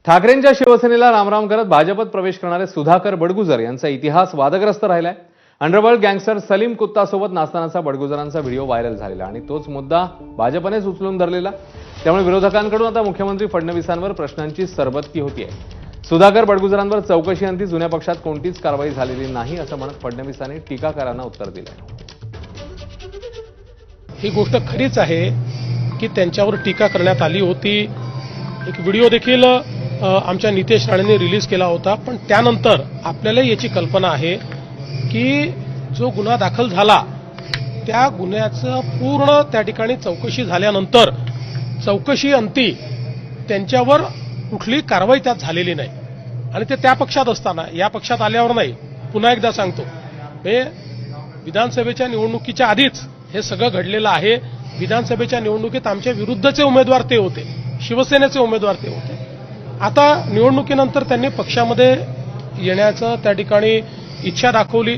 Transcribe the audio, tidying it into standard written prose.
ठाकरेंच्या शिवसेनेला रामराम करत भाजपत प्रवेश करणारे सुधाकर बडगुजर यांचा इतिहास वादग्रस्त राहिलाय। अंडरवर्ल्ड गँगस्टर सलीम कुत्तासोबत नाचतानाचा बडगुजरांचा व्हिडिओ व्हायरल झालेला आणि तोच मुद्दा भाजपनेच उचलून धरलेला। त्यामुळे विरोधकांकडून आता मुख्यमंत्री फडणवीसांवर प्रश्नांची सरबत्ती होतीये। सुधाकर बडगुजरांवर चौकशीअंती जुन्या पक्षात कोणतीच कारवाई झालेली नाही असं म्हणत फडणवीसांनी टीकाकारांना उत्तर दिलंय। ही गोष्ट खरीच आहे की त्यांच्यावर टीका करण्यात आली होती। एक व्हिडिओ देखील आमच्या नितेश राणेंनी रिलीज केला होता, पण त्यानंतर आपल्याला याची कल्पना आहे की जो गुन्हा दाखल झाला त्या गुन्ह्याचं पूर्ण त्या ठिकाणी चौकशी झाल्यानंतर चौकशी अंती त्यांच्यावर कुठलीही कारवाई त्यात झालेली नाही आणि ते त्या पक्षात असताना या पक्षात आल्यावर नाही। पुन्हा एकदा सांगतो, हे विधानसभेच्या निवडणुकीच्या आधीच हे सगळं घडलेलं आहे। विधानसभेच्या निवडणुकीत आमच्या विरुद्धचे उमेदवार ते होते, शिवसेनेचे उमेदवार ते होते। आता निवडणुकीनंतर त्यांनी पक्षामध्ये येण्याचं त्या ठिकाणी इच्छा दाखवली।